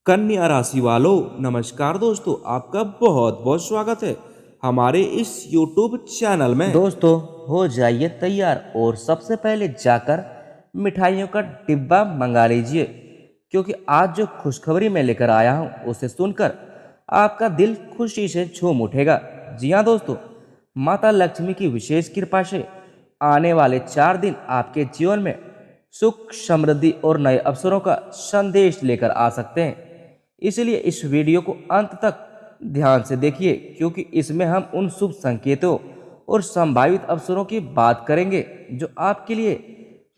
कन्या राशि वालों, नमस्कार दोस्तों। आपका बहुत बहुत स्वागत है हमारे इस YouTube चैनल में। दोस्तों, हो जाइए तैयार और सबसे पहले जाकर मिठाइयों का डिब्बा मंगा लीजिए, क्योंकि आज जो खुशखबरी मैं लेकर आया हूँ उसे सुनकर आपका दिल खुशी से झूम उठेगा। जी हाँ दोस्तों, माता लक्ष्मी की विशेष कृपा से आने वाले 4 दिन आपके जीवन में सुख, समृद्धि और नए अवसरों का संदेश लेकर आ सकते हैं। इसलिए इस वीडियो को अंत तक ध्यान से देखिए, क्योंकि इसमें हम उन शुभ संकेतों और संभावित अवसरों की बात करेंगे जो आपके लिए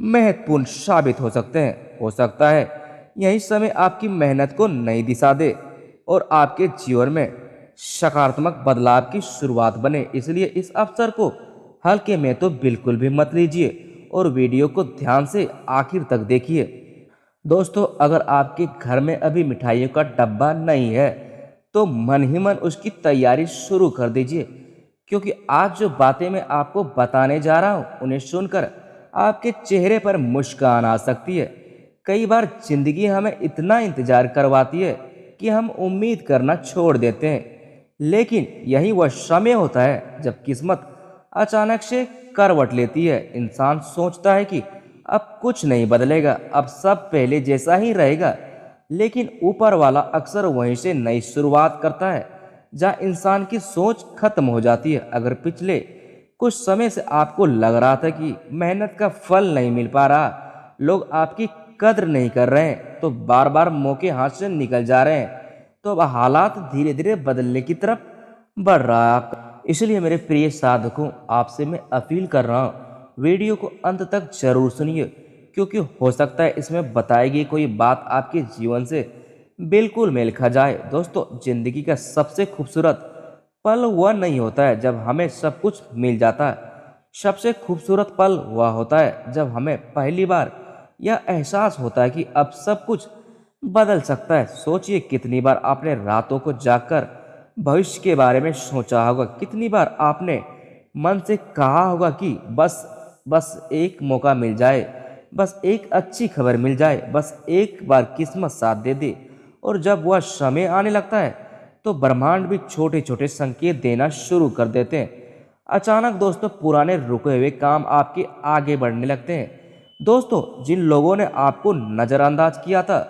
महत्वपूर्ण साबित हो सकते हैं। हो सकता है यही समय आपकी मेहनत को नई दिशा दे और आपके जीवन में सकारात्मक बदलाव की शुरुआत बने। इसलिए इस अवसर को हल्के में तो बिल्कुल भी मत लीजिए और वीडियो को ध्यान से आखिर तक देखिए। दोस्तों, अगर आपके घर में अभी मिठाइयों का डब्बा नहीं है तो मन ही मन उसकी तैयारी शुरू कर दीजिए, क्योंकि आज जो बातें मैं आपको बताने जा रहा हूँ उन्हें सुनकर आपके चेहरे पर मुस्कान आ सकती है। कई बार जिंदगी हमें इतना इंतजार करवाती है कि हम उम्मीद करना छोड़ देते हैं, लेकिन यही वह समय होता है जब किस्मत अचानक से करवट लेती है। इंसान सोचता है कि अब कुछ नहीं बदलेगा, अब सब पहले जैसा ही रहेगा, लेकिन ऊपर वाला अक्सर वहीं से नई शुरुआत करता है जहां इंसान की सोच खत्म हो जाती है। अगर पिछले कुछ समय से आपको लग रहा था कि मेहनत का फल नहीं मिल पा रहा, लोग आपकी कद्र नहीं कर रहे हैं, तो बार बार मौके हाथ से निकल जा रहे हैं, तो अब हालात धीरे धीरे बदलने की तरफ बढ़ रहा है आपका। इसलिए मेरे प्रिय साधकों, आपसे मैं अपील कर रहा हूँ, वीडियो को अंत तक जरूर सुनिए, क्योंकि हो सकता है इसमें बताई गई कोई बात आपके जीवन से बिल्कुल मेल खा जाए। दोस्तों, जिंदगी का सबसे खूबसूरत पल वह नहीं होता है जब हमें सब कुछ मिल जाता है। सबसे खूबसूरत पल वह होता है जब हमें पहली बार यह एहसास होता है कि अब सब कुछ बदल सकता है। सोचिए, कितनी बार आपने रातों को जागकर भविष्य के बारे में सोचा होगा, कितनी बार आपने मन से कहा होगा कि बस बस एक मौका मिल जाए, बस एक अच्छी खबर मिल जाए, बस एक बार किस्मत साथ दे दे। और जब वह समय आने लगता है तो ब्रह्मांड भी छोटे छोटे संकेत देना शुरू कर देते हैं। अचानक दोस्तों, पुराने रुके हुए काम आपके आगे बढ़ने लगते हैं। दोस्तों, जिन लोगों ने आपको नज़रअंदाज किया था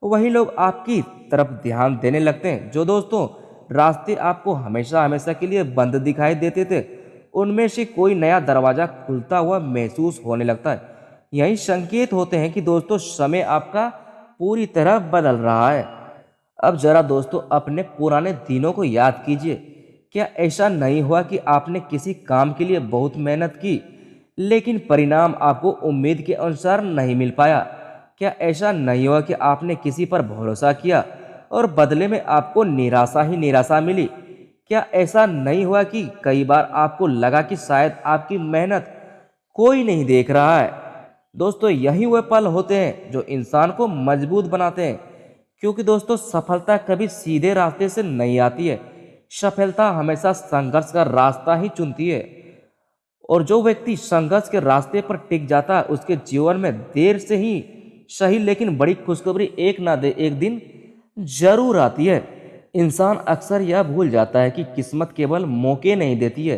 वही लोग आपकी तरफ ध्यान देने लगते हैं। जो दोस्तों रास्ते आपको हमेशा हमेशा के लिए बंद दिखाई देते थे, उनमें से कोई नया दरवाजा खुलता हुआ महसूस होने लगता है। यही संकेत होते हैं कि दोस्तों समय आपका पूरी तरह बदल रहा है। अब जरा दोस्तों अपने पुराने दिनों को याद कीजिए। क्या ऐसा नहीं हुआ कि आपने किसी काम के लिए बहुत मेहनत की, लेकिन परिणाम आपको उम्मीद के अनुसार नहीं मिल पाया? क्या ऐसा नहीं हुआ कि आपने किसी पर भरोसा किया और बदले में आपको निराशा ही निराशा मिली? क्या ऐसा नहीं हुआ कि कई बार आपको लगा कि शायद आपकी मेहनत कोई नहीं देख रहा है? दोस्तों, यही वह पल होते हैं जो इंसान को मजबूत बनाते हैं, क्योंकि दोस्तों सफलता कभी सीधे रास्ते से नहीं आती है। सफलता हमेशा संघर्ष का रास्ता ही चुनती है, और जो व्यक्ति संघर्ष के रास्ते पर टिक जाता है उसके जीवन में देर से ही सही लेकिन बड़ी खुशखबरी एक ना दे एक दिन जरूर आती है। इंसान अक्सर यह भूल जाता है कि किस्मत केवल मौके नहीं देती है,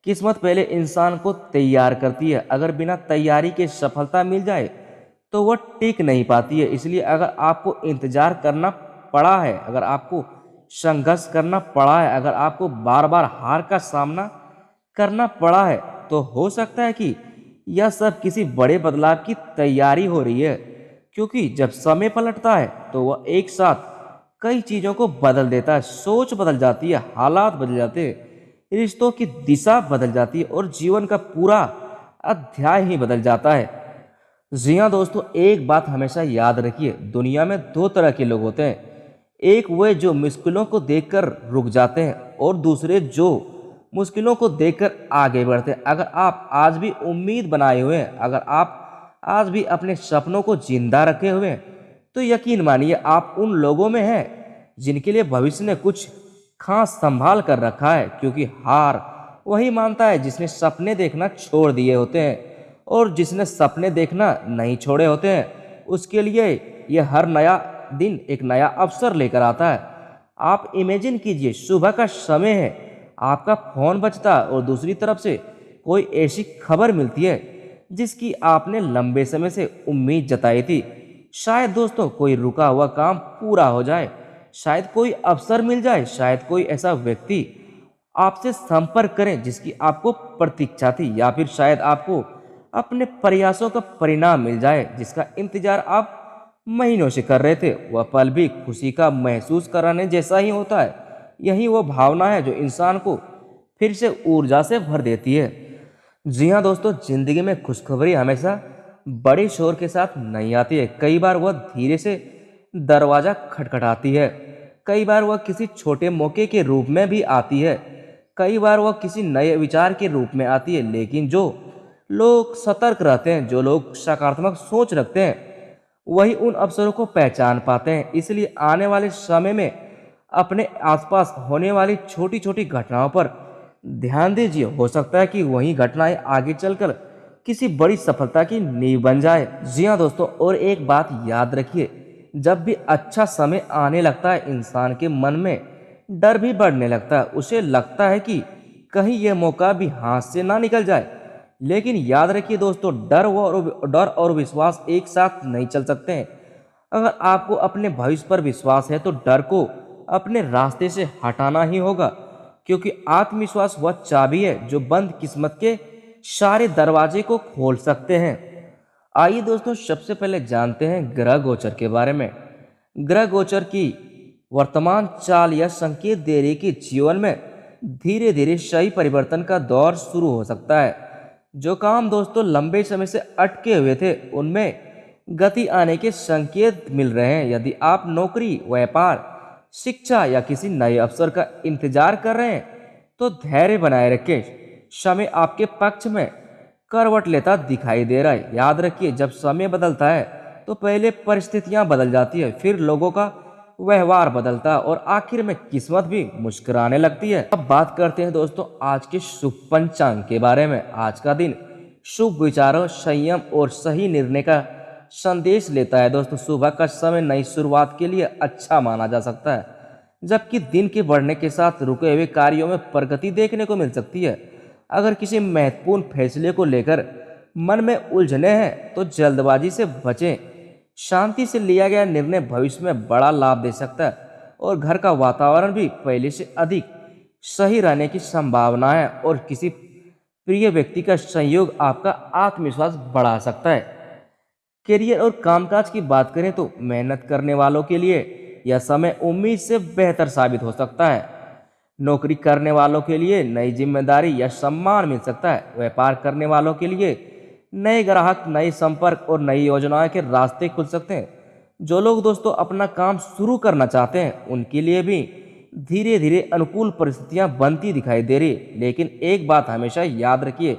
किस्मत पहले इंसान को तैयार करती है। अगर बिना तैयारी के सफलता मिल जाए तो वह टिक नहीं पाती है। इसलिए अगर आपको इंतजार करना पड़ा है, अगर आपको संघर्ष करना पड़ा है, अगर आपको बार बार हार का सामना करना पड़ा है, तो हो सकता है कि यह सब किसी बड़े बदलाव की तैयारी हो रही है। क्योंकि जब समय पलटता है तो वह एक साथ कई चीज़ों को बदल देता है। सोच बदल जाती है, हालात बदल जाते हैं, रिश्तों की दिशा बदल जाती है और जीवन का पूरा अध्याय ही बदल जाता है। जी हाँ दोस्तों, एक बात हमेशा याद रखिए, दुनिया में दो तरह के लोग होते हैं। एक वे जो मुश्किलों को देखकर रुक जाते हैं, और दूसरे जो मुश्किलों को देखकर आगे बढ़ते हैं। अगर आप आज भी उम्मीद बनाए हुए हैं, अगर आप आज भी अपने सपनों को जिंदा रखे हुए हैं, तो यकीन मानिए आप उन लोगों में हैं जिनके लिए भविष्य ने कुछ खास संभाल कर रखा है। क्योंकि हार वही मानता है जिसने सपने देखना छोड़ दिए होते हैं, और जिसने सपने देखना नहीं छोड़े होते हैं उसके लिए यह हर नया दिन एक नया अवसर लेकर आता है। आप इमेजिन कीजिए, सुबह का समय है, आपका फोन बजता है और दूसरी तरफ से कोई ऐसी खबर मिलती है जिसकी आपने लंबे समय से उम्मीद जताई थी। शायद दोस्तों कोई रुका हुआ काम पूरा हो जाए, शायद कोई अवसर मिल जाए, शायद कोई ऐसा व्यक्ति आपसे संपर्क करें जिसकी आपको प्रतीक्षा थी, या फिर शायद आपको अपने प्रयासों का परिणाम मिल जाए जिसका इंतजार आप महीनों से कर रहे थे। वह पल भी खुशी का महसूस कराने जैसा ही होता है। यही वो भावना है जो इंसान को फिर से ऊर्जा से भर देती है। जी हाँ दोस्तों, जिंदगी में खुशखबरी हमेशा बड़े शोर के साथ नहीं आती है। कई बार वह धीरे से दरवाजा खटखटाती है, कई बार वह किसी छोटे मौके के रूप में भी आती है, कई बार वह किसी नए विचार के रूप में आती है। लेकिन जो लोग सतर्क रहते हैं, जो लोग सकारात्मक सोच रखते हैं, वही उन अवसरों को पहचान पाते हैं। इसलिए आने वाले समय में अपने आसपास होने वाली छोटी छोटी घटनाओं पर ध्यान दीजिए। हो सकता है कि वही घटनाएं आगे चलकर किसी बड़ी सफलता की नींव बन जाए। जी हाँ दोस्तों, और एक बात याद रखिए, जब भी अच्छा समय आने लगता है इंसान के मन में डर भी बढ़ने लगता है। उसे लगता है कि कहीं यह मौका भी हाथ से ना निकल जाए। लेकिन याद रखिए दोस्तों, डर और विश्वास एक साथ नहीं चल सकते हैं। अगर आपको अपने भविष्य पर विश्वास है तो डर को अपने रास्ते से हटाना ही होगा, क्योंकि आत्मविश्वास वह चाबी है जो बंद किस्मत के सारे दरवाजे को खोल सकते हैं। आइए दोस्तों, सबसे पहले जानते हैं ग्रह गोचर के बारे में। ग्रह गोचर की वर्तमान चाल या संकेत दे रही कि जीवन में धीरे धीरे सही परिवर्तन का दौर शुरू हो सकता है। जो काम दोस्तों लंबे समय से अटके हुए थे, उनमें गति आने के संकेत मिल रहे हैं। यदि आप नौकरी, व्यापार, शिक्षा या किसी नए अवसर का इंतजार कर रहे हैं तो धैर्य बनाए रखें। समय आपके पक्ष में करवट लेता दिखाई दे रहा है। याद रखिए, जब समय बदलता है तो पहले परिस्थितियां बदल जाती है, फिर लोगों का व्यवहार बदलता है और आखिर में किस्मत भी मुस्कुराने लगती है। अब बात करते हैं दोस्तों आज के शुभ पंचांग के बारे में। आज का दिन शुभ विचारों, संयम और सही निर्णय का संदेश लेता है। दोस्तों सुबह का समय नई शुरुआत के लिए अच्छा माना जा सकता है, जबकि दिन के बढ़ने के साथ रुके हुए कार्यों में प्रगति देखने को मिल सकती है। अगर किसी महत्वपूर्ण फैसले को लेकर मन में उलझने हैं तो जल्दबाजी से बचें। शांति से लिया गया निर्णय भविष्य में बड़ा लाभ दे सकता है और घर का वातावरण भी पहले से अधिक सही रहने की संभावना है। और किसी प्रिय व्यक्ति का संयोग आपका आत्मविश्वास बढ़ा सकता है। करियर और कामकाज की बात करें तो मेहनत करने वालों के लिए यह समय उम्मीद से बेहतर साबित हो सकता है। नौकरी करने वालों के लिए नई जिम्मेदारी या सम्मान मिल सकता है। व्यापार करने वालों के लिए नए ग्राहक, नए संपर्क और नई योजनाओं के रास्ते खुल सकते हैं। जो लोग दोस्तों अपना काम शुरू करना चाहते हैं, उनके लिए भी धीरे धीरे अनुकूल परिस्थितियां बनती दिखाई दे रही। लेकिन एक बात हमेशा याद रखिए,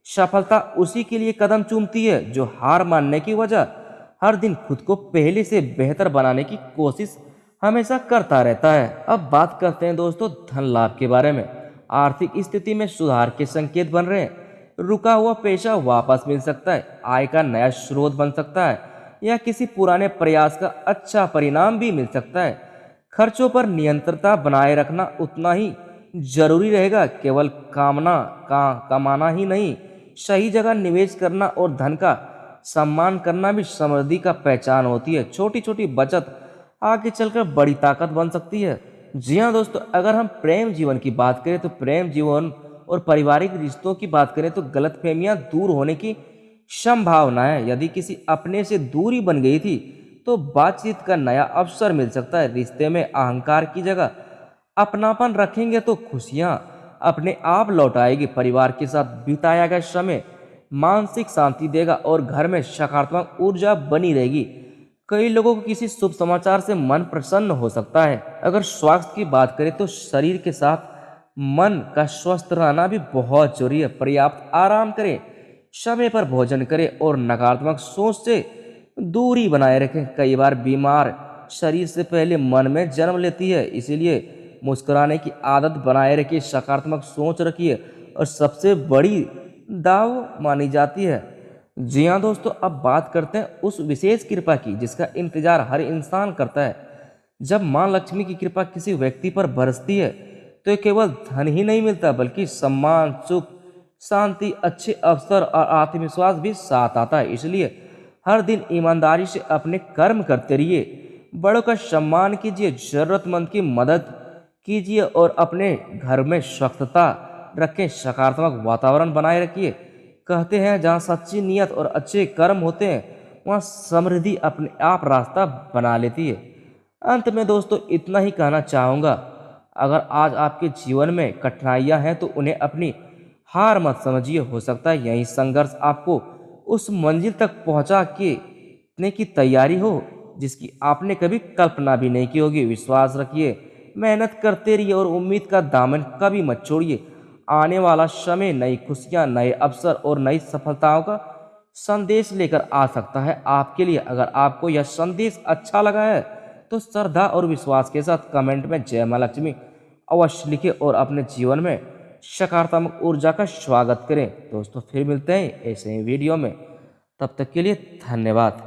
सफलता उसी के लिए कदम चूमती है जो हार मानने की वजह हर दिन खुद को पहले से बेहतर बनाने की कोशिश हमेशा करता रहता है। अब बात करते हैं दोस्तों धन लाभ के बारे में। आर्थिक स्थिति में सुधार के संकेत बन रहे हैं। रुका हुआ पैसा वापस मिल सकता है, आय का नया स्रोत बन सकता है या किसी पुराने प्रयास का अच्छा परिणाम भी मिल सकता है। खर्चों पर नियंत्रणता बनाए रखना उतना ही जरूरी रहेगा। केवल कमाना ही नहीं, सही जगह निवेश करना और धन का सम्मान करना भी समृद्धि का पहचान होती है। छोटी छोटी बचत आगे चलकर बड़ी ताकत बन सकती है। जी हाँ दोस्तों, अगर हम प्रेम जीवन की बात करें तो प्रेम जीवन और पारिवारिक रिश्तों की बात करें तो गलतफहमियां दूर होने की संभावना है। यदि किसी अपने से दूरी बन गई थी तो बातचीत का नया अवसर मिल सकता है। रिश्ते में अहंकार की जगह अपनापन रखेंगे तो खुशियां अपने आप लौट आएगी। परिवार के साथ बिताया गया समय मानसिक शांति देगा और घर में सकारात्मक ऊर्जा बनी रहेगी। कई लोगों को किसी शुभ समाचार से मन प्रसन्न हो सकता है। अगर स्वास्थ्य की बात करें तो शरीर के साथ मन का स्वस्थ रहना भी बहुत जरूरी है। पर्याप्त आराम करें, समय पर भोजन करें और नकारात्मक सोच से दूरी बनाए रखें। कई बार बीमार शरीर से पहले मन में जन्म लेती है, इसीलिए मुस्कुराने की आदत बनाए रखिए, सकारात्मक सोच रखिए और सबसे बड़ी दाव मानी जाती है जी हाँ दोस्तों, अब बात करते हैं उस विशेष कृपा की जिसका इंतजार हर इंसान करता है। जब माँ लक्ष्मी की कृपा किसी व्यक्ति पर बरसती है तो ये केवल धन ही नहीं मिलता बल्कि सम्मान, सुख, शांति, अच्छे अवसर और आत्मविश्वास भी साथ आता है। इसलिए हर दिन ईमानदारी से अपने कर्म करते रहिए, बड़ों का सम्मान कीजिए, जरूरतमंद की मदद कीजिए और अपने घर में स्वच्छता रखें, सकारात्मक वातावरण बनाए रखिए। कहते हैं जहाँ सच्ची नीयत और अच्छे कर्म होते हैं वहाँ समृद्धि अपने आप रास्ता बना लेती है। अंत में दोस्तों इतना ही कहना चाहूँगा, अगर आज आपके जीवन में कठिनाइयाँ हैं तो उन्हें अपनी हार मत समझिए। हो सकता है यही संघर्ष आपको उस मंजिल तक पहुँचा के की तैयारी हो जिसकी आपने कभी कल्पना भी नहीं की होगी। विश्वास रखिए, मेहनत करते रहिए और उम्मीद का दामन कभी मत छोड़िए। आने वाला समय नई खुशियाँ, नए अवसर और नई सफलताओं का संदेश लेकर आ सकता है आपके लिए। अगर आपको यह संदेश अच्छा लगा है तो श्रद्धा और विश्वास के साथ कमेंट में जय माँ लक्ष्मी अवश्य लिखें और अपने जीवन में सकारात्मक ऊर्जा का स्वागत करें। दोस्तों फिर मिलते हैं ऐसे ही वीडियो में, तब तक के लिए धन्यवाद।